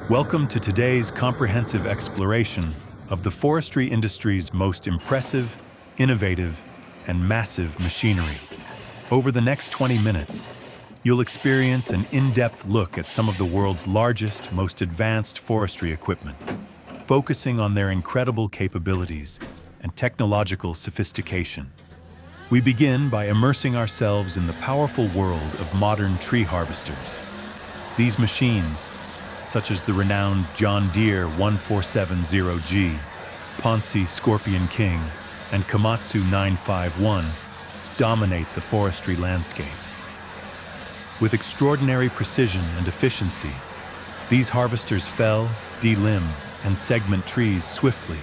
Welcome to today's comprehensive exploration of the forestry industry's most impressive, innovative, and massive machinery. Over the next 20 minutes, you'll experience an in-depth look at some of the world's largest, most advanced forestry equipment, focusing on their incredible capabilities and technological sophistication. We begin by immersing ourselves in the powerful world of modern tree harvesters. These machines, such as the renowned John Deere 1470G, Ponce Scorpion King, and Komatsu 951, dominate the forestry landscape. With extraordinary precision and efficiency, these harvesters fell, delimb, and segment trees swiftly.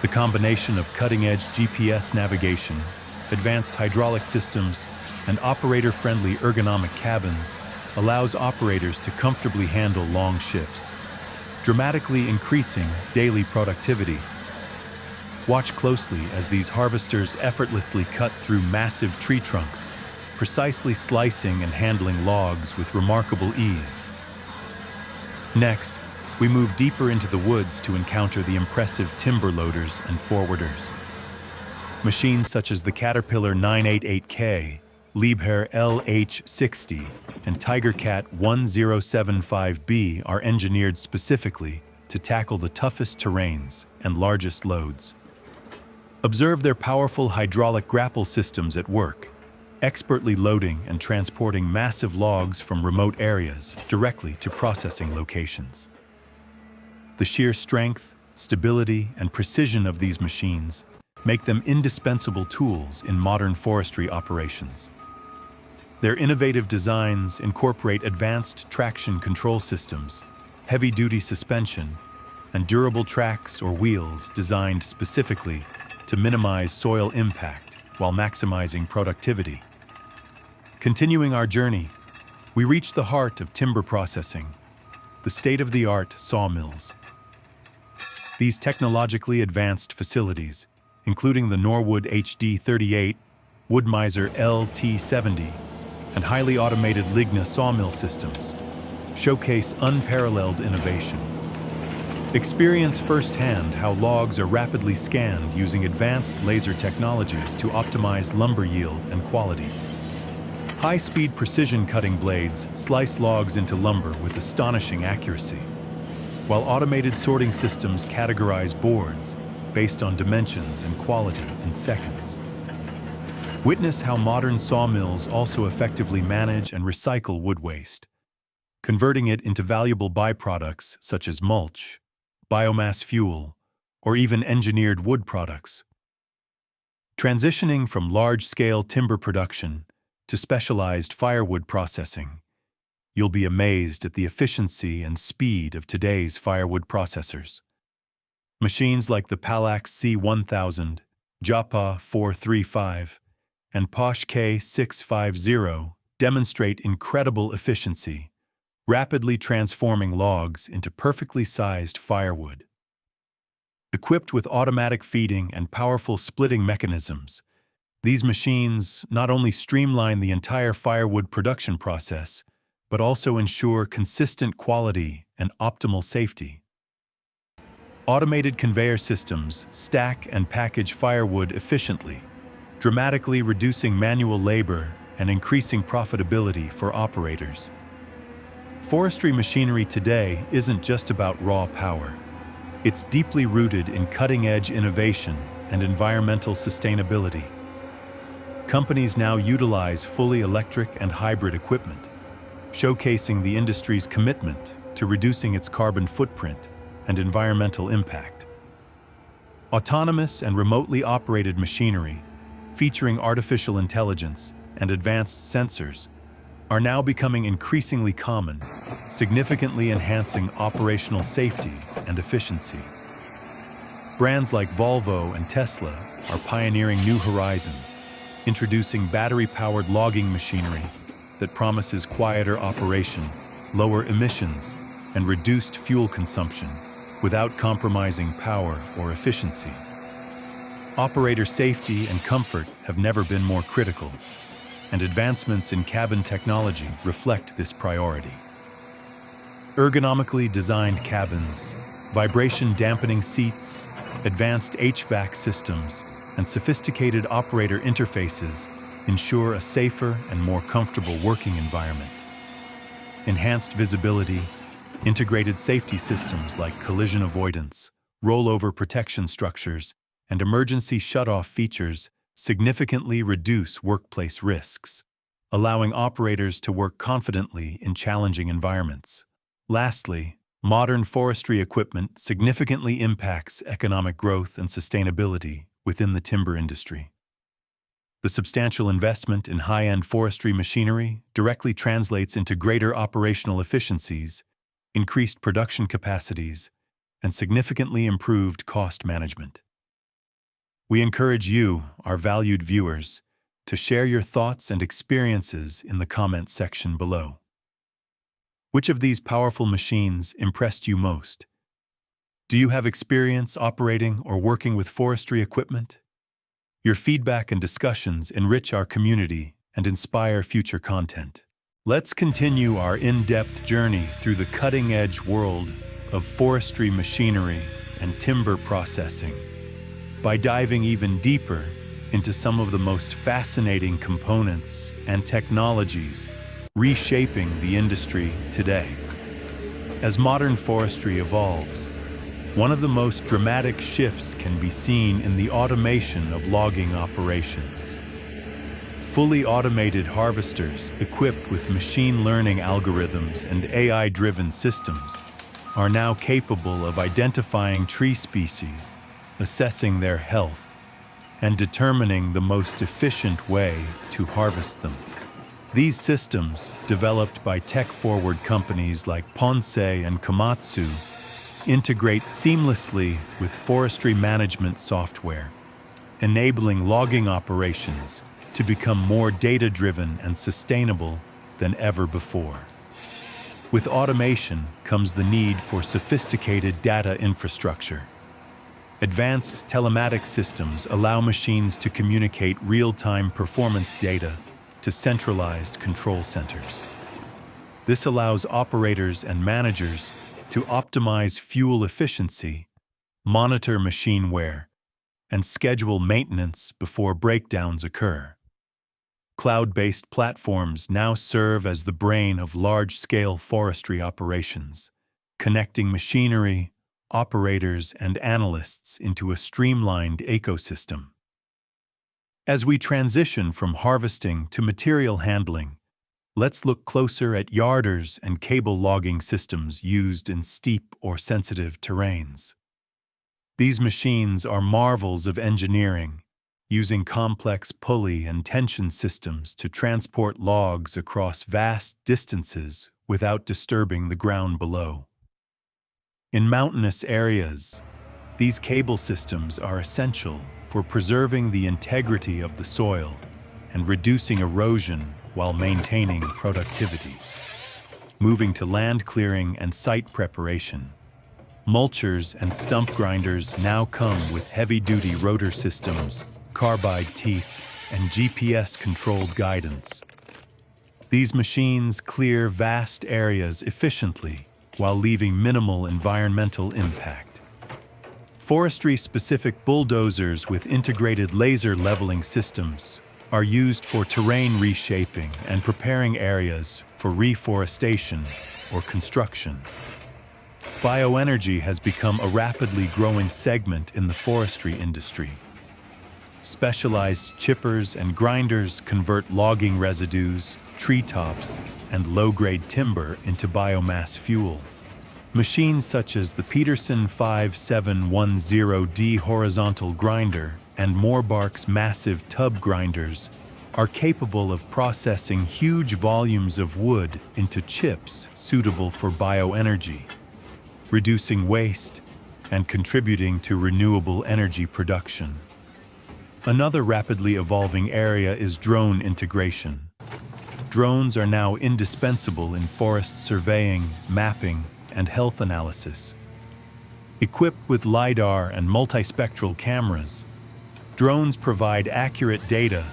The combination of cutting-edge GPS navigation, advanced hydraulic systems, and operator-friendly ergonomic cabins allows operators to comfortably handle long shifts, dramatically increasing daily productivity. Watch closely as these harvesters effortlessly cut through massive tree trunks, precisely slicing and handling logs with remarkable ease. Next, we move deeper into the woods to encounter the impressive timber loaders and forwarders. Machines such as the Caterpillar 988K, Liebherr LH60, and Tigercat 1075B are engineered specifically to tackle the toughest terrains and largest loads. Observe their powerful hydraulic grapple systems at work, expertly loading and transporting massive logs from remote areas directly to processing locations. The sheer strength, stability, and precision of these machines make them indispensable tools in modern forestry operations. Their innovative designs incorporate advanced traction control systems, heavy-duty suspension, and durable tracks or wheels designed specifically to minimize soil impact while maximizing productivity. Continuing our journey, we reach the heart of timber processing, the state-of-the-art sawmills. These technologically advanced facilities, including the Norwood HD38, Wood-Mizer LT70, and highly automated Ligna sawmill systems, showcase unparalleled innovation. Experience firsthand how logs are rapidly scanned using advanced laser technologies to optimize lumber yield and quality. High-speed precision cutting blades slice logs into lumber with astonishing accuracy, while automated sorting systems categorize boards based on dimensions and quality in seconds. Witness how modern sawmills also effectively manage and recycle wood waste, converting it into valuable byproducts such as mulch, biomass fuel, or even engineered wood products. Transitioning from large-scale timber production to specialized firewood processing, you'll be amazed at the efficiency and speed of today's firewood processors. Machines like the Palax C1000, Japa 435, and Posh K650 demonstrate incredible efficiency, rapidly transforming logs into perfectly sized firewood. Equipped with automatic feeding and powerful splitting mechanisms, these machines not only streamline the entire firewood production process, but also ensure consistent quality and optimal safety. Automated conveyor systems stack and package firewood efficiently, dramatically reducing manual labor and increasing profitability for operators. Forestry machinery today isn't just about raw power. It's deeply rooted in cutting-edge innovation and environmental sustainability. Companies now utilize fully electric and hybrid equipment, showcasing the industry's commitment to reducing its carbon footprint and environmental impact. Autonomous and remotely operated machinery, featuring artificial intelligence and advanced sensors, are now becoming increasingly common, significantly enhancing operational safety and efficiency. Brands like Volvo and Tesla are pioneering new horizons, introducing battery-powered logging machinery that promises quieter operation, lower emissions, and reduced fuel consumption without compromising power or efficiency. Operator safety and comfort have never been more critical, and advancements in cabin technology reflect this priority. Ergonomically designed cabins, vibration-dampening seats, advanced HVAC systems, and sophisticated operator interfaces ensure a safer and more comfortable working environment. Enhanced visibility, integrated safety systems like collision avoidance, rollover protection structures, and emergency shut-off features significantly reduce workplace risks, allowing operators to work confidently in challenging environments. Lastly, modern forestry equipment significantly impacts economic growth and sustainability within the timber industry. The substantial investment in high-end forestry machinery directly translates into greater operational efficiencies, increased production capacities, and significantly improved cost management. We encourage you, our valued viewers, to share your thoughts and experiences in the comments section below. Which of these powerful machines impressed you most? Do you have experience operating or working with forestry equipment? Your feedback and discussions enrich our community and inspire future content. Let's continue our in-depth journey through the cutting-edge world of forestry machinery and timber processing by diving even deeper into some of the most fascinating components and technologies reshaping the industry today. As modern forestry evolves, one of the most dramatic shifts can be seen in the automation of logging operations. Fully automated harvesters equipped with machine learning algorithms and AI-driven systems are now capable of identifying tree species, assessing their health, and determining the most efficient way to harvest them. These systems, developed by tech-forward companies like Ponce and Komatsu, integrate seamlessly with forestry management software, enabling logging operations to become more data-driven and sustainable than ever before. With automation comes the need for sophisticated data infrastructure. Advanced telematics systems allow machines to communicate real-time performance data to centralized control centers. This allows operators and managers to optimize fuel efficiency, monitor machine wear, and schedule maintenance before breakdowns occur. Cloud-based platforms now serve as the brain of large-scale forestry operations, connecting machinery, operators, and analysts into a streamlined ecosystem. As we transition from harvesting to material handling, let's look closer at yarders and cable logging systems used in steep or sensitive terrains. These machines are marvels of engineering, using complex pulley and tension systems to transport logs across vast distances without disturbing the ground below. In mountainous areas, these cable systems are essential for preserving the integrity of the soil and reducing erosion while maintaining productivity. Moving to land clearing and site preparation, mulchers and stump grinders now come with heavy-duty rotor systems, carbide teeth, and GPS-controlled guidance. These machines clear vast areas efficiently while leaving minimal environmental impact. Forestry-specific bulldozers with integrated laser leveling systems are used for terrain reshaping and preparing areas for reforestation or construction. Bioenergy has become a rapidly growing segment in the forestry industry. Specialized chippers and grinders convert logging residues, treetops, and low-grade timber into biomass fuel. Machines such as the Peterson 5710D horizontal grinder and Moorbark's massive tub grinders are capable of processing huge volumes of wood into chips suitable for bioenergy, reducing waste and contributing to renewable energy production. Another rapidly evolving area is drone integration. Drones are now indispensable in forest surveying, mapping, and health analysis. Equipped with LiDAR and multispectral cameras, drones provide accurate data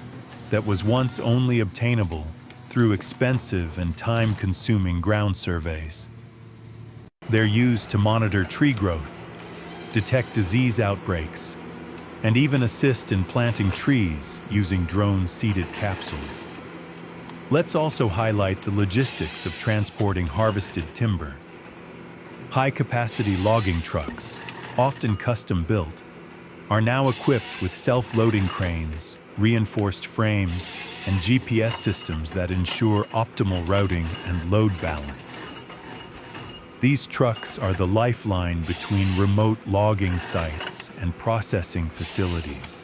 that was once only obtainable through expensive and time-consuming ground surveys. They're used to monitor tree growth, detect disease outbreaks, and even assist in planting trees using drone-seeded capsules. Let's also highlight the logistics of transporting harvested timber. High-capacity logging trucks, often custom-built, are now equipped with self-loading cranes, reinforced frames, and GPS systems that ensure optimal routing and load balance. These trucks are the lifeline between remote logging sites and processing facilities.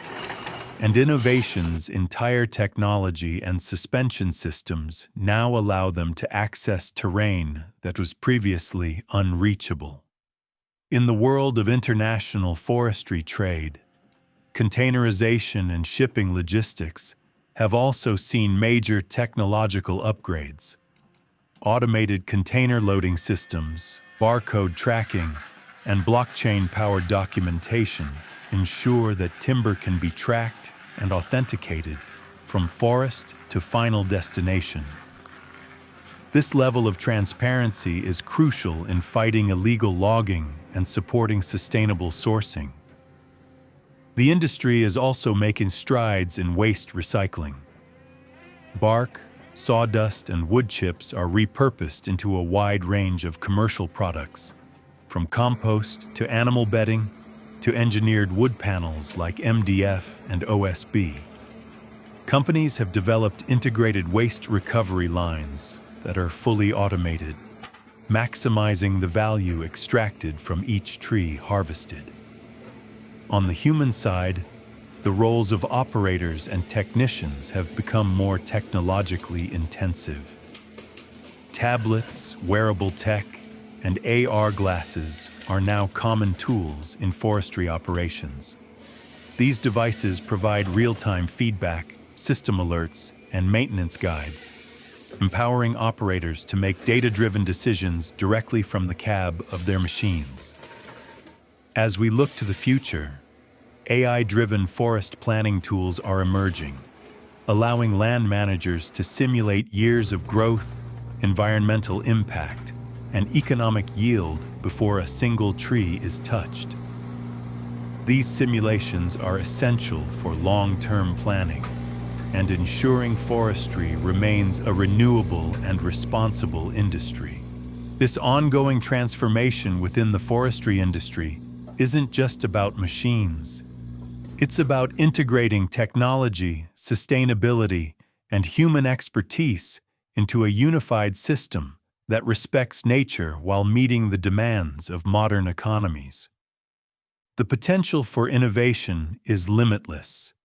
And innovations in tire technology and suspension systems now allow them to access terrain that was previously unreachable. In the world of international forestry trade, containerization and shipping logistics have also seen major technological upgrades. Automated container loading systems, barcode tracking, and blockchain-powered documentation ensure that timber can be tracked and authenticated from forest to final destination. This level of transparency is crucial in fighting illegal logging and supporting sustainable sourcing. The industry is also making strides in waste recycling. Bark, sawdust, and wood chips are repurposed into a wide range of commercial products, from compost to animal bedding to engineered wood panels like MDF and OSB. Companies have developed integrated waste recovery lines that are fully automated, maximizing the value extracted from each tree harvested. On the human side, the roles of operators and technicians have become more technologically intensive. Tablets, wearable tech, and AR glasses are now common tools in forestry operations. These devices provide real-time feedback, system alerts, and maintenance guides, empowering operators to make data-driven decisions directly from the cab of their machines. As we look to the future, AI-driven forest planning tools are emerging, allowing land managers to simulate years of growth, environmental impact, and economic yield before a single tree is touched. These simulations are essential for long-term planning and ensuring forestry remains a renewable and responsible industry. This ongoing transformation within the forestry industry isn't just about machines. It's about integrating technology, sustainability, and human expertise into a unified system that respects nature while meeting the demands of modern economies. The potential for innovation is limitless,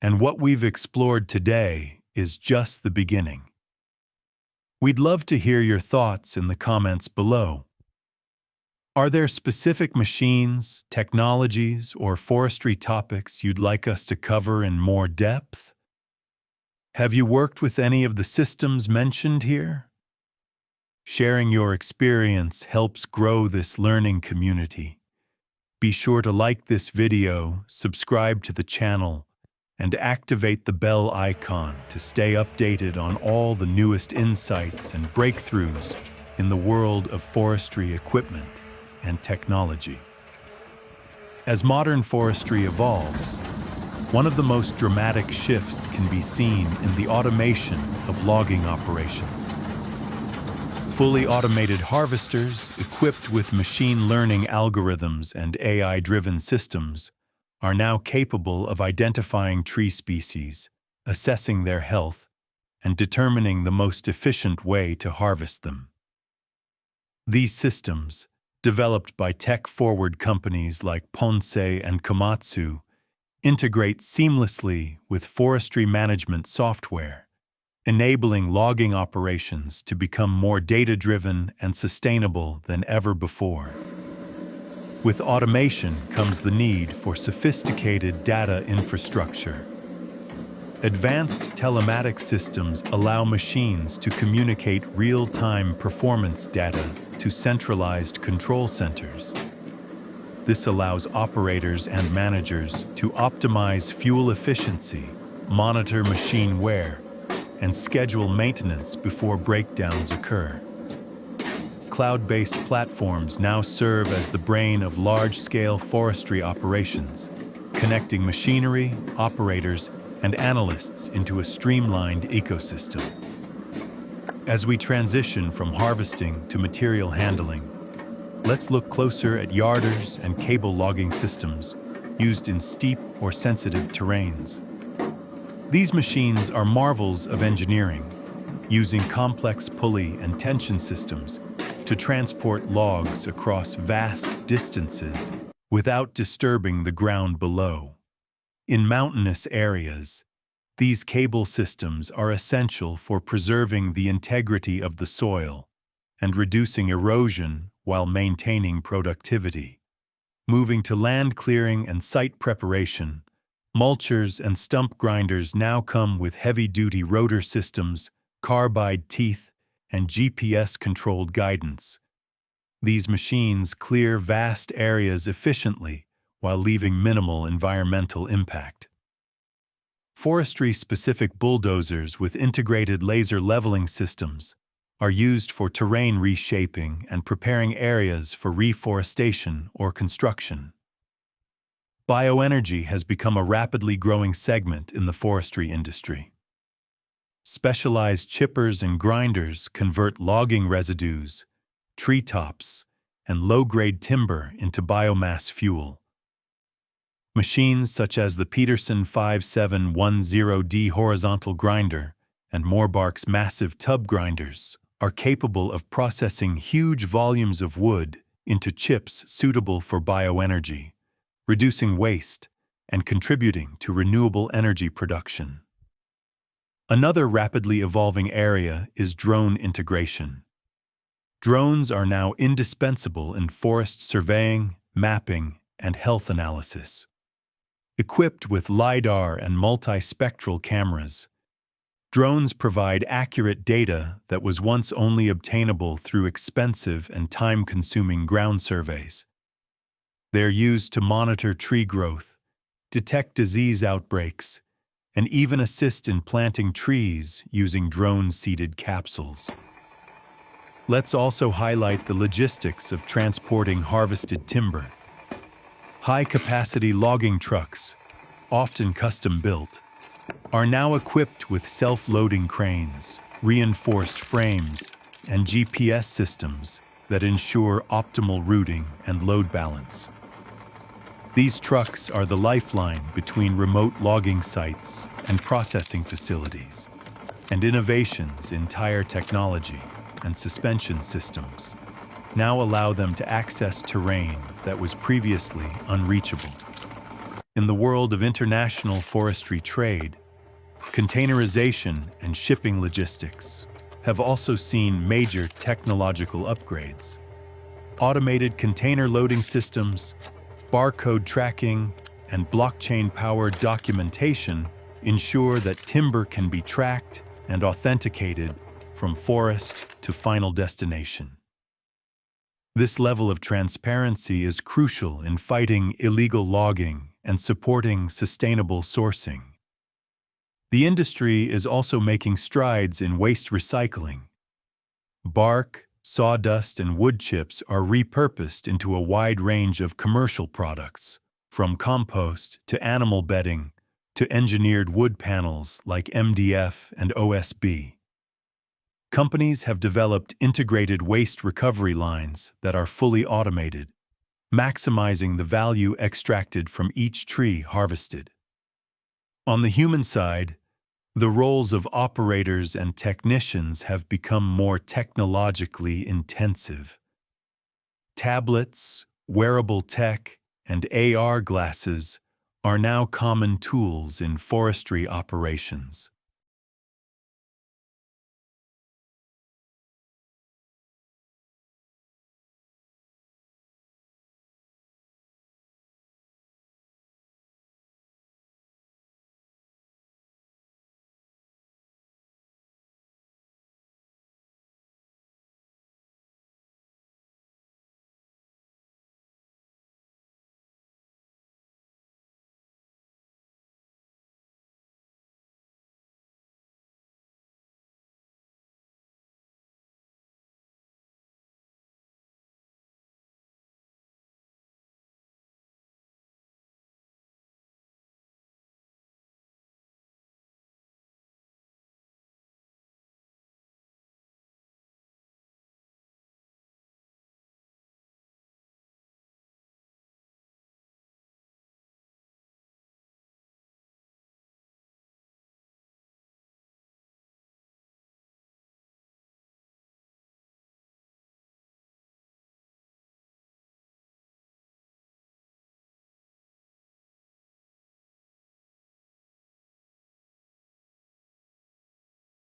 and what we've explored today is just the beginning. We'd love to hear your thoughts in the comments below. Are there specific machines, technologies, or forestry topics you'd like us to cover in more depth? Have you worked with any of the systems mentioned here? Sharing your experience helps grow this learning community. Be sure to like this video, subscribe to the channel, and activate the bell icon to stay updated on all the newest insights and breakthroughs in the world of forestry equipment and technology. As modern forestry evolves, one of the most dramatic shifts can be seen in the automation of logging operations. Fully automated harvesters, equipped with machine learning algorithms and AI-driven systems, are now capable of identifying tree species, assessing their health, and determining the most efficient way to harvest them. These systems, developed by tech-forward companies like Ponce and Komatsu, integrate seamlessly with forestry management software, enabling logging operations to become more data-driven and sustainable than ever before. With automation comes the need for sophisticated data infrastructure. Advanced telematics systems allow machines to communicate real-time performance data to centralized control centers. This allows operators and managers to optimize fuel efficiency, monitor machine wear, and schedule maintenance before breakdowns occur. cloud-based platforms now serve as the brain of large-scale forestry operations, connecting machinery, operators, and analysts into a streamlined ecosystem. As we transition from harvesting to material handling, let's look closer at yarders and cable logging systems used in steep or sensitive terrains. These machines are marvels of engineering, using complex pulley and tension systems to transport logs across vast distances without disturbing the ground below. In mountainous areas, these cable systems are essential for preserving the integrity of the soil and reducing erosion while maintaining productivity. Moving to land clearing and site preparation, mulchers and stump grinders now come with heavy-duty rotor systems, carbide teeth, and GPS-controlled guidance. These machines clear vast areas efficiently while leaving minimal environmental impact. Forestry-specific bulldozers with integrated laser leveling systems are used for terrain reshaping and preparing areas for reforestation or construction. Bioenergy has become a rapidly growing segment in the forestry industry. Specialized chippers and grinders convert logging residues, treetops, and low-grade timber into biomass fuel. Machines such as the Peterson 5710D horizontal grinder and Morbark's massive tub grinders are capable of processing huge volumes of wood into chips suitable for bioenergy, reducing waste and contributing to renewable energy production. Another rapidly evolving area is drone integration. Drones are now indispensable in forest surveying, mapping, and health analysis. Equipped with LiDAR and multispectral cameras, drones provide accurate data that was once only obtainable through expensive and time-consuming ground surveys. They're used to monitor tree growth, detect disease outbreaks, and even assist in planting trees using drone-seeded capsules. Let's also highlight the logistics of transporting harvested timber. High-capacity logging trucks, often custom-built, are now equipped with self-loading cranes, reinforced frames, and GPS systems that ensure optimal routing and load balance. These trucks are the lifeline between remote logging sites and processing facilities, and innovations in tire technology and suspension systems now allow them to access terrain that was previously unreachable. In the world of international forestry trade, containerization and shipping logistics have also seen major technological upgrades. Automated container loading systems, barcode tracking, and blockchain-powered documentation ensure that timber can be tracked and authenticated from forest to final destination. This level of transparency is crucial in fighting illegal logging and supporting sustainable sourcing. The industry is also making strides in waste recycling. Bark, sawdust, and wood chips are repurposed into a wide range of commercial products, from compost to animal bedding to engineered wood panels like MDF and OSB. Companies have developed integrated waste recovery lines that are fully automated, maximizing the value extracted from each tree harvested. On the human side, the roles of operators and technicians have become more technologically intensive. Tablets, wearable tech, and AR glasses are now common tools in forestry operations.